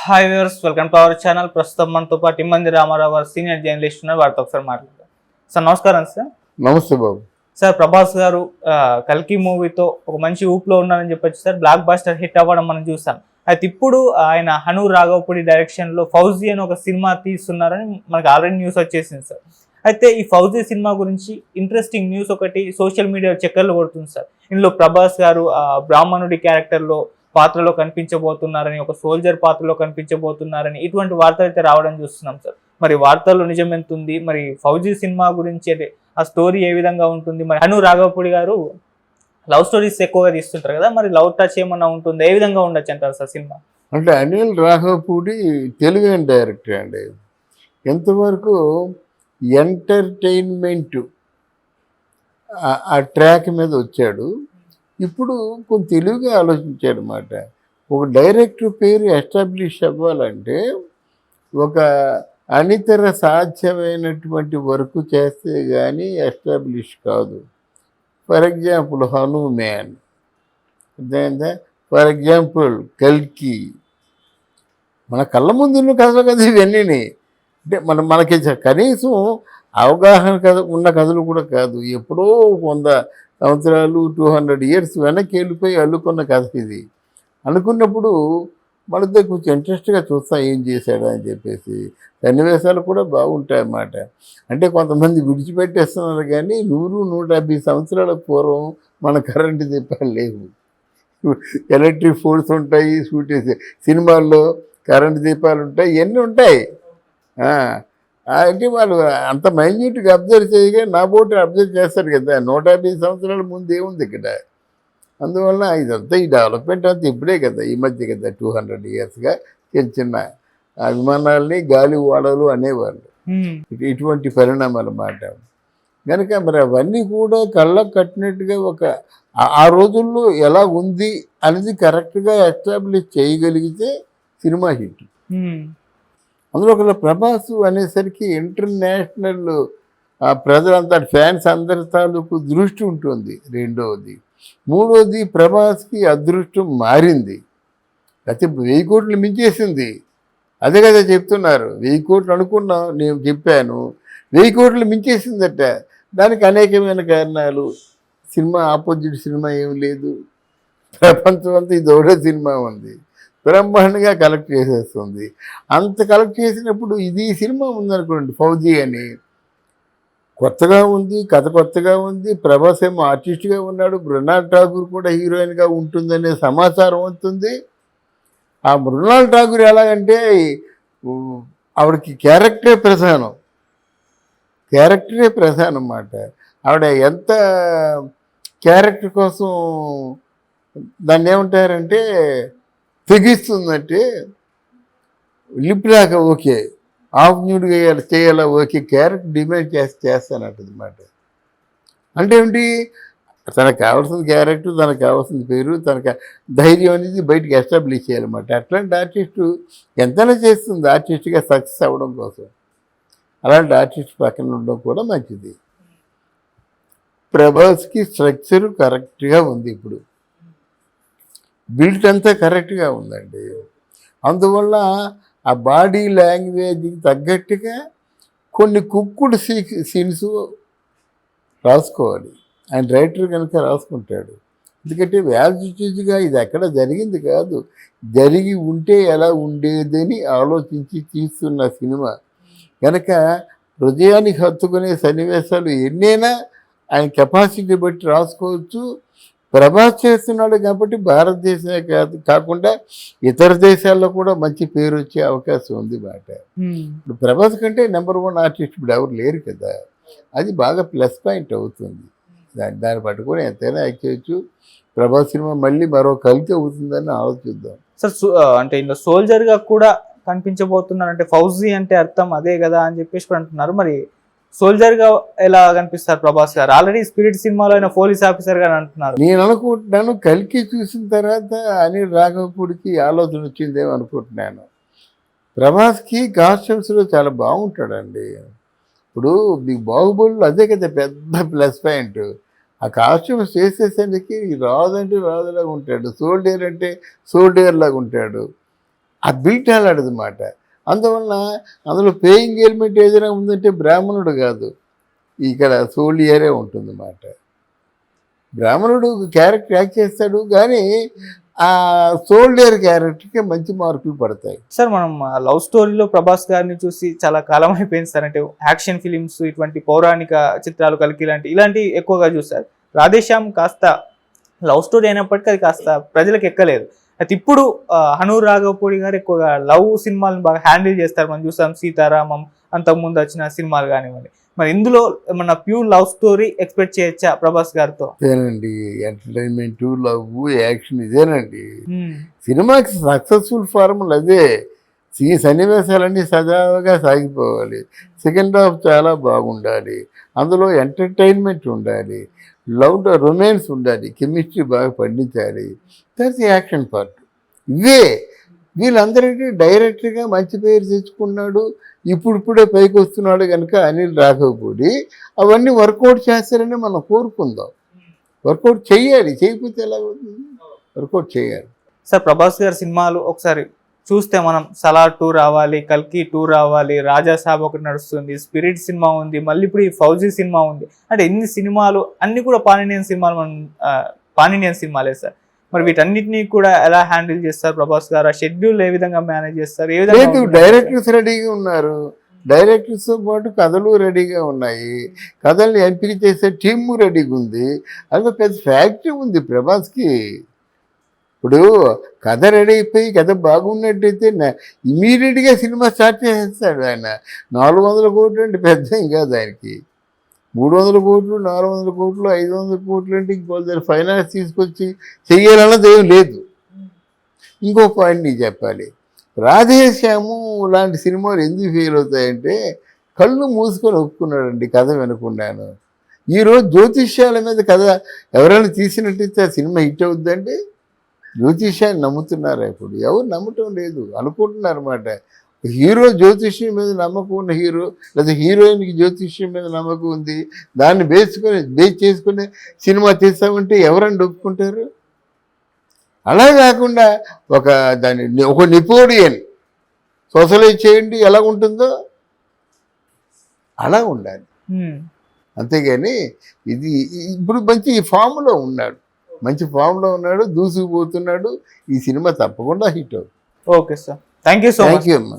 Hi viewers, welcome to our channel. ప్రస్తుతం మనతో పాటు ఇమ్మంది రామారావు గారు సీనియర్ జర్నలిస్ట్ ఉన్నారు. వారితో ఒకసారి మాట్లాడతారు. సార్ నమస్కారం. సార్ నమస్తే బాబు. సార్ ప్రభాస్ గారు కల్కి మూవీతో ఒక మంచి ఊపులో ఉన్నారని చెప్పొచ్చు సార్. బ్లాక్ బాస్టర్ హిట్ అవ్వడం మనం చూసాం. అయితే ఇప్పుడు ఆయన హను రాఘవపూడి డైరెక్షన్లో ఫౌజీ అని ఒక సినిమా తీస్తున్నారని మనకు ఆల్రెడీ న్యూస్ వచ్చేసింది సార్. అయితే ఈ ఫౌజీ సినిమా గురించి ఇంట్రెస్టింగ్ న్యూస్ ఒకటి సోషల్ మీడియా చక్కర్లు కొడుతుంది సార్. ఇందులో ప్రభాస్ గారు బ్రాహ్మణుడి క్యారెక్టర్లో పాత్రలో కనిపించబోతున్నారని, ఒక సోల్జర్ పాత్రలో కనిపించబోతున్నారని ఇటువంటి వార్తలు అయితే రావడం చూస్తున్నాం సార్. మరి వార్తల్లో నిజం ఎంత ఉంది, మరి ఫౌజీ సినిమా గురించి అయితే ఆ స్టోరీ ఏ విధంగా ఉంటుంది, మరి హను రాఘవపూడి గారు లవ్ స్టోరీస్ ఎక్కువగా తీస్తుంటారు కదా, మరి లవ్ టచ్ ఏమన్నా ఉంటుంది, ఏ విధంగా ఉండొచ్చు అంటారు సార్ సినిమా? అంటే అనిల్ రాఘవపూడి తెలుగు డైరెక్టర్ అండి. ఎంతవరకు ఎంటర్టైన్మెంట్ ఆ ట్రాక్ మీద వచ్చాడు. ఇప్పుడు కొంచెం తెలుగుగా ఆలోచించాడు అన్నమాట. ఒక డైరెక్టర్ పేరు ఎస్టాబ్లిష్ అవ్వాలంటే ఒక అనితర సాధ్యమైనటువంటి వర్క్ చేస్తే కానీ ఎస్టాబ్లిష్ కాదు. For example Hanuman, for example కల్కి, మన కళ్ళ ముందున్న కథలు కదా ఇవన్నీ. అంటే మనకి కనీసం అవగాహన కథ ఉన్న కథలు కూడా కాదు. ఎప్పుడో 100 సంవత్సరాలు 200 years వెనక్కి వెళ్ళిపోయి అల్లుకున్న కథ ఇది. అనుకున్నప్పుడు మనతో కొంచెం ఇంట్రెస్ట్గా చూస్తాం ఏం చేశాడు అని చెప్పేసి. సన్నివేశాలు కూడా బాగుంటాయి అన్నమాట. అంటే కొంతమంది విడిచిపెట్టేస్తున్నారు కానీ 100-150 సంవత్సరాల పూర్వం మన కరెంటు దీపాలు లేవు. ఎలక్ట్రిక్ ఫోర్స్ ఉంటాయి, సినిమాల్లో కరెంటు దీపాలు ఉంటాయి, ఇవన్నీ ఉంటాయి. అంటే వాళ్ళు అంత మైన్యూట్గా అబ్జర్వ్ చేయగా నా బోటు అబ్జర్వ్ చేస్తారు కదా. 150 సంవత్సరాల ముందు ఏముంది ఇక్కడ. అందువల్ల ఇదంతా ఈ డెవలప్మెంట్ అంతా ఇప్పుడే కదా, ఈ మధ్య కదా. 200 yearsగా చిన్న చిన్న విమానాలని గాలి ఓడలు అనేవాళ్ళు. ఇటువంటి పరిణామాలు మాట కనుక మరి అవన్నీ కూడా కళ్ళకు కట్టినట్టుగా ఒక ఆ రోజుల్లో ఎలా ఉంది అనేది కరెక్ట్గా ఎస్టాబ్లిష్ చేయగలిగితే సినిమా హిట్. అందులో ఒక ప్రభాస్ అనేసరికి ఇంటర్నేషనల్ ప్రజలంతా ఫ్యాన్స్ అందరి తాలూకు దృష్టి ఉంటుంది. రెండవది. మూడవది, ప్రభాస్కి అదృష్టం మారింది. అయితే 1000 కోట్లు మించేసింది. అదే కదా చెప్తున్నారు. 1000 కోట్లు అనుకున్నాం, నేను చెప్పాను. 1000 కోట్లు మించేసిందట. దానికి అనేకమైన కారణాలు. సినిమా ఆపోజిట్ సినిమా ఏం లేదు. ప్రపంచం అంతా ఇది ఒకటే సినిమా ఉంది. బ్రహ్మాండంగా కలెక్ట్ చేసేస్తుంది. అంత కలెక్ట్ చేసినప్పుడు ఇది సినిమా ఉందనుకోండి, ఫౌజీ అని, కొత్తగా ఉంది, కథ కొత్తగా ఉంది. ప్రభాస్ ఏమో ఆర్టిస్ట్గా ఉన్నాడు, మృణాల్ ఠాగూర్ కూడా హీరోయిన్గా ఉంటుందనే సమాచారం అవుతుంది. ఆ మృణాల్ ఠాగూర్ ఎలాగంటే ఆవిడకి క్యారెక్టరే ప్రధానం అన్నమాట. ఆవిడ ఎంత క్యారెక్టర్ కోసం దాన్ని ఏమంటారంటే తెగిస్తుందంటే, లిప్ రాక ఓకే, హాఫ్ న్యూడ్గా చేయాలా ఓకే, క్యారెక్టర్ డిమాండ్ చేస్తానంటదన్నమాట. అంటే ఏంటి, తనకు కావాల్సిన క్యారెక్టర్, తనకు కావాల్సిన పేరు, తనకు ధైర్యం అనేది బయటకు ఎస్టాబ్లిష్ చేయాలన్నమాట. అట్లాంటి ఆర్టిస్టు ఎంతైనా చేస్తుంది ఆర్టిస్ట్గా సక్సెస్ అవ్వడం కోసం. అలాంటి ఆర్టిస్ట్ పక్కన ఉండడం కూడా మంచిది. ప్రభాస్కి స్ట్రక్చరు కరెక్ట్గా ఉంది. ఇప్పుడు బిల్ట్ అంతా కరెక్ట్గా ఉందండి. అందువల్ల ఆ బాడీ లాంగ్వేజ్కి తగ్గట్టుగా కొన్ని కుక్కుడు సీన్స్ రాసుకోవాలి. ఆయన రైటర్ కనుక రాసుకుంటాడు. ఎందుకంటే వ్యాల్యూగా ఇది ఎక్కడ జరిగింది కాదు, జరిగి ఉంటే ఎలా ఉండేదని ఆలోచించి తీస్తున్న సినిమా కనుక హృదయానికి హత్తుకునే సన్నివేశాలు ఎన్నైనా ఆయన కెపాసిటీ బట్టి రాసుకోవచ్చు. ప్రభాస్ చేస్తున్నాడు కాబట్టి భారతదేశమే కాకుండా ఇతర దేశాల్లో కూడా మంచి పేరు వచ్చే అవకాశం ఉంది మాట. ఇప్పుడు ప్రభాస్ కంటే నెంబర్ 1 ఆర్టిస్ట్ ఇప్పుడు ఎవరు లేరు కదా. అది బాగా ప్లస్ పాయింట్ అవుతుంది. దాన్ని పట్టుకొని ఎంతైనా యాక్ట్ చేయొచ్చు. ప్రభాస్ సినిమా మళ్ళీ మరో కల్కి అవుతుందని ఆలోచిద్దాం. సార్ అంటే ఇందులో సోల్జర్గా కూడా కనిపించబోతున్నారు అంటే ఫౌజీ అంటే అర్థం అదే కదా అని చెప్పేసి అంటున్నారు. మరి సోల్జర్గా ఎలా కనిపిస్తారు ప్రభాస్ గారు? ఆల్రెడీ స్పిరిట్ సినిమాలో ఆయన పోలీస్ ఆఫీసర్ గా అంటున్నారు. నేను అనుకుంటున్నాను కల్కి చూసిన తర్వాత అనిల్ రాఘవపూడికి ఆలోచన వచ్చిందేమో అనుకుంటున్నాను. ప్రభాస్కి కాస్ట్యూమ్స్లో చాలా బాగుంటాడండి. ఇప్పుడు మీకు బాహుబలిలో అదే కదా పెద్ద ప్లస్ పాయింట్. ఆ కాస్ట్యూమ్స్ చేసేసరికి రాదంటే రాదులాగా ఉంటాడు, సోల్డియర్ అంటే సోల్డియర్ లాగా ఉంటాడు. ఆ బిల్ట్ అలాడదన్నమాట. అందువలన అందులో పేయింగ్ ఎలిమెంట్ ఏదైనా ఉందంటే బ్రాహ్మణుడు కాదు, ఇక్కడ సోల్డియరే ఉంటుందన్నమాట. బ్రాహ్మణుడు క్యారెక్టర్ యాక్ట్ చేస్తాడు, కానీ ఆ సోల్డియర్ క్యారెక్టర్కి మంచి మార్కులు పడతాయి. సార్ మనం లవ్ స్టోరీలో ప్రభాస్ గారిని చూసి చాలా కాలం అయిపోయింది సార్. అంటే యాక్షన్ ఫిలిమ్స్, ఇటువంటి పౌరాణిక చిత్రాలు, కల్కి ఇలాంటివి ఎక్కువగా చూస్తారు. రాధేశ్యామ్ కాస్త లవ్ స్టోరీ అయినప్పటికీ అది కాస్త ప్రజలకు ఎక్కలేదు. అయితే ఇప్పుడు హనూర్ రాఘవపూడి గారు ఎక్కువగా లవ్ సినిమాలను బాగా హ్యాండిల్ చేస్తారు. మనం చూసాం సీతారామం, అంతకుముందు వచ్చిన సినిమాలు కానివ్వండి. మరి ఇందులో మన ప్యూర్ లవ్ స్టోరీ ఎక్స్పెక్ట్ చేయొచ్చా ప్రభాస్ గారితో? ఇదేనండి ఎంటర్టైన్మెంట్, లవ్, యాక్షన్ ఇదేనండి సినిమాకి సక్సెస్ఫుల్ ఫార్ములా. అదే ఈ సన్నివేశాలన్నీ సజావుగా సాగిపోవాలి, సెకండ్ హాఫ్ చాలా బాగుండాలి, అందులో ఎంటర్టైన్మెంట్ ఉండాలి, లవ్ రొమాన్స్ ఉండాలి, కెమిస్ట్రీ బాగా పండించాలి, దట్స్ యాక్షన్ పార్ట్. ఇవే వీళ్ళందరికీ డైరెక్ట్గా మంచి పేరు తెచ్చుకున్నాడు, ఇప్పుడిప్పుడే పైకి వస్తున్నాడు కనుక అనిల్ రాఘవపూడి. అవన్నీ వర్కౌట్ చేస్తారని మనం కోరుకుందాం. వర్కౌట్ చేయాలి, చేయకపోతే ఎలా అవుతుంది? వర్కౌట్ చేయాలి. సార్ ప్రభాస్ గారి సినిమాలు ఒకసారి చూస్తే మనం సలార్ 2 రావాలి, కల్కి 2 రావాలి, రాజా సాబ్ ఒకటి నడుస్తుంది, స్పిరిట్ సినిమా ఉంది, మళ్ళీ ఇప్పుడు ఈ ఫౌజీ సినిమా ఉంది. అంటే ఇన్ని సినిమాలు అన్ని కూడా పానినియన్ సినిమాలు, మనం పానినియన్ సినిమాలే సార్. మరి వీటన్నిటినీ కూడా ఎలా హ్యాండిల్ చేస్తారు ప్రభాస్ గారు? ఆ షెడ్యూల్ ఏ విధంగా మేనేజ్ చేస్తారు? ఏ విధంగా? డైరెక్టర్స్ రెడీగా ఉన్నారు, డైరెక్టర్స్తో పాటు కథలు రెడీగా ఉన్నాయి, కథల్ని ఎంపిక చేసే టీము రెడీగా ఉంది. అది పెద్ద ఫ్యాక్టరీ ఉంది ప్రభాస్కి. ఇప్పుడు కథ రెడీ అయిపోయి కథ బాగున్నట్టయితే ఇమీడియట్గా సినిమా స్టార్ట్ చేసేస్తాడు ఆయన. 400 కోట్లు అంటే పెద్ద ఏం కాదు ఆయనకి. 300 కోట్లు, 400 కోట్లు, 500 కోట్లు అంటే ఇంకో ఫైనాన్స్ తీసుకొచ్చి చెయ్యాలన్నది ఏం లేదు. ఇంకో పాయింట్ నీకు చెప్పాలి, రాధేశ్యాము లాంటి సినిమాలు ఎందుకు ఫెయిల్ అవుతాయంటే కళ్ళు మూసుకొని ఒప్పుకున్నాడండి కథ వినకుండాను. ఈరోజు జ్యోతిష్యాల మీద కథ ఎవరైనా తీసినట్టయితే ఆ సినిమా హిట్ అవుద్దంటే జ్యోతిష్యాన్ని నమ్ముతున్నారు. ఇప్పుడు ఎవరు నమ్మటం లేదు, అనుకుంటున్నారు అన్నమాట. హీరో జ్యోతిష్యం మీద నమ్మకం ఉన్న హీరో, లేదా హీరోయిన్కి జ్యోతిష్యం మీద నమ్మకం ఉంది, దాన్ని బేస్ చేసుకుని సినిమా తీస్తామంటే ఎవరని ఒప్పుకుంటారు? అలా కాకుండా ఒక నెపోలియన్ సోషలైజ్ చేయండి ఎలా ఉంటుందో అలా ఉండాలి. అంతేగాని ఇది ఇప్పుడు మంచి ఫామ్లో ఉన్నాడు, దూసుకుపోతున్నాడు. ఈ సినిమా తప్పకుండా హిట్ అవుతుంది. Okay sir, thank you so much. Thank you అమ్మా.